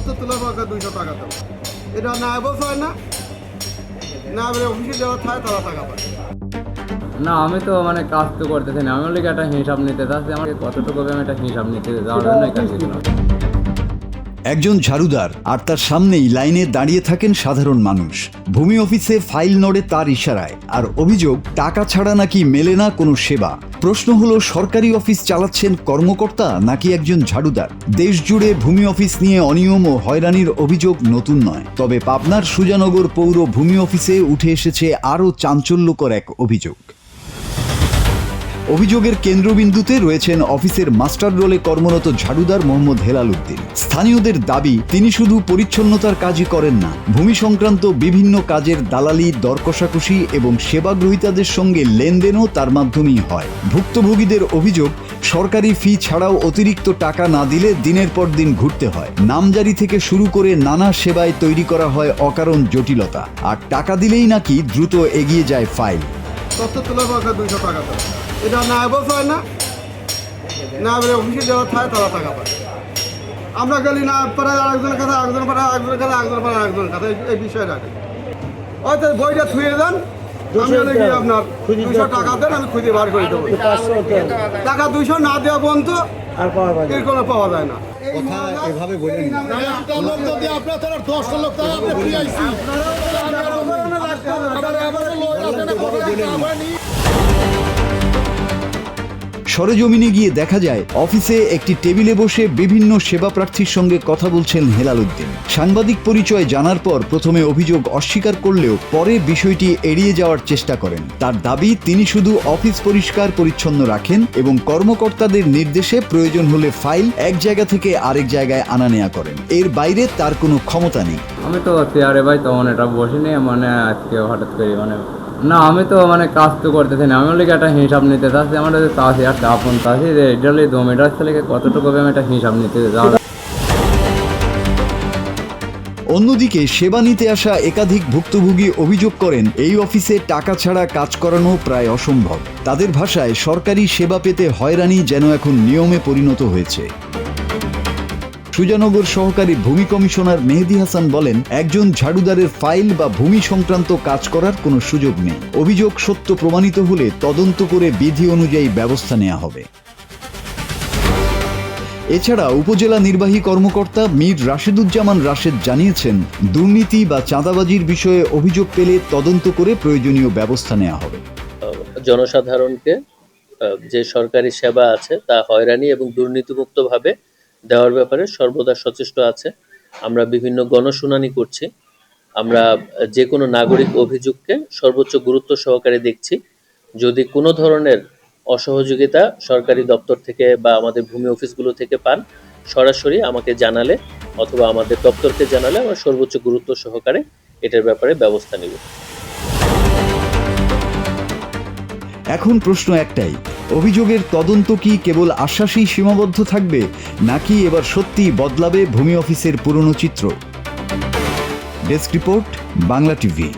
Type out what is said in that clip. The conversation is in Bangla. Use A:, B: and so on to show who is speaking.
A: তথ্য তোলার পর 200 টাকা দেবো। এটা না বলছে না, না বলে অফিসে যাওয়া থাকে তারা টাকা পায়
B: না। আমি তো মানে কাজ তো করতেছি না, আমি ওলিকে একটা হিসাব নিতে চাচ্ছি, আমাকে কতটুকু হবে আমি একটা হিসাব নিতে যাওয়ার জন্যই কাজ করলাম।
C: একজন ঝাড়ুদার আর তার সামনেই লাইনে দাঁড়িয়ে থাকেন সাধারণ মানুষ। ভূমি অফিসে ফাইল নড়ে তার ইশারায়, আর অভিযোগ টাকা ছাড়া নাকি মেলে না কোনো সেবা। প্রশ্ন হলো, সরকারি অফিস চালাচ্ছেন কর্মকর্তা নাকি একজন ঝাড়ুদার? দেশ জুড়ে ভূমি অফিস নিয়ে অনিয়ম ও হয়রানির অভিযোগ নতুন নয়, তবে পাবনার সুজানগর পৌর ভূমি অফিসে উঠে এসেছে আরও চাঞ্চল্যকর এক অভিযোগ। অভিযোগের কেন্দ্রবিন্দুতে রয়েছেন অফিসের মাস্টার রোলে কর্মরত ঝাড়ুদার মোহাম্মদ হেলাল উদ্দিন। স্থানীয়দের দাবি, তিনি শুধু পরিচ্ছন্নতার কাজই করেন না, ভূমি সংক্রান্ত বিভিন্ন কাজের দালালি, দর কষাকষি এবং সেবা গ্রহীতাদের সঙ্গে লেনদেনও তার মাধ্যমেই হয়। ভুক্তভোগীদের অভিযোগ, সরকারি ফি ছাড়াও অতিরিক্ত টাকা না দিলে দিনের পর দিন ঘুরতে হয়। নামজারি থেকে শুরু করে নানা সেবায় তৈরি করা হয় অকারণ জটিলতা, আর টাকা দিলেই নাকি দ্রুত এগিয়ে যায় ফাইল।
A: তথ্য তোলার পর 200 টাকা দেবো। এটা না বলছে না, না বলে অফিসে যাওয়া থাকে তারা টাকা পায়। আমরা গেলি না পারে আরেকজনের কাছে, আরেকজনের পারে আরেকজনের কাছে, আরেকজনের পারে আরেকজনের কাছে, এই বিষয়টা হয়তো বইটা থুয়ে দেন, আমি হলে কি আপনার 200 টাকা দেন, আমি খুঁজে বার করে দেবো। টাকা 200 না দেওয়া পর্যন্ত এর কোনো পাওয়া যায় না।
C: কথা এভাবে বলেন না। সরেজমিনে গিয়ে দেখা যায়, অফিসে একটি টেবিলে বসে বিভিন্ন সেবা প্রার্থীর সঙ্গে কথা বলছেন হেলাল উদ্দিন। সাংবাদিক পরিচয় জানার পর প্রথমে অভিযোগ অস্বীকার করলেও পরে বিষয়টি এড়িয়ে যাওয়ার চেষ্টা করেন। তার দাবি, তিনি শুধু অফিস পরিষ্কার পরিচ্ছন্ন রাখেন এবং কর্মকর্তাদের নির্দেশে প্রয়োজন হলে ফাইল এক জায়গা থেকে আরেক জায়গায় আনা নেওয়া করেন। এর বাইরে তার কোনো ক্ষমতা নেই।
B: আমি তো চেয়ারে ভাই তখন এটা বসিনি, মানে আজকে হঠাৎ করে মানে না, আমি তো মানে কাজ তো করতেছি না, আমি ওলিকে একটা হিসাব নিতে চাচ্ছি, আমার চাষি আর আপন চাষি এটালে জমিটার ছেলে কতটুকু হবে আমি একটা হিসাব নিতে যাওয়ার।
C: অন্যদিকে সেবা নিতে আসা একাধিক ভুক্তভোগী অভিযোগ করেন, এই অফিসে টাকা ছাড়া কাজ করানো প্রায় অসম্ভব। তাদের ভাষায়, সরকারি সেবা পেতে হয়রানি যেন এখন নিয়মে পরিণত হয়েছে। সুজানগর সহকারী ভূমি কমিশনার মেহেদী হাসান বলেন, একজন ঝাড়ুদারের ফাইল বা ভূমি সংক্রান্ত কাজ করার কোনো সুযোগ নেই। অভিযোগ সত্য প্রমাণিত হলে তদন্ত করে বিধি অনুযায়ী ব্যবস্থা নেওয়া হবে। এছাড়া উপজেলা নির্বাহী কর্মকর্তা মীর রাশেদুজ্জামান রাশেদ জানিয়েছেন, দুর্নীতি বা চাঁদাবাজির বিষয়ে অভিযোগ পেলে তদন্ত করে প্রয়োজনীয় ব্যবস্থা নেওয়া হবে।
D: জনসাধারণকে যে সরকারি সেবা আছে তা হয়রানি এবং দুর্নীতিমুক্তভাবে দেওয়ার ব্যাপারে সর্বদা সচেষ্ট আছে। আমরা বিভিন্ন গণশুনানি করছি, আমরা যে কোনো নাগরিক অভিযোগকে সর্বোচ্চ গুরুত্ব সহকারে দেখছি। যদি কোনো ধরনের অসহযোগিতা সরকারি দপ্তর থেকে বা আমাদের ভূমি অফিসগুলো থেকে পান, সরাসরি আমাকে জানালে অথবা আমাদের দপ্তরকে জানালে আমরা সর্বোচ্চ গুরুত্ব সহকারে এটার ব্যাপারে ব্যবস্থা নেব।
C: এখন প্রশ্ন একটাই, অভিযোগের তদন্ত কি কেবল আশ্বাসেই সীমাবদ্ধ থাকবে, নাকি এবার সত্যিই বদলাবে ভূমি অফিসের পুরনো চিত্র? Desk report, Bangla TV.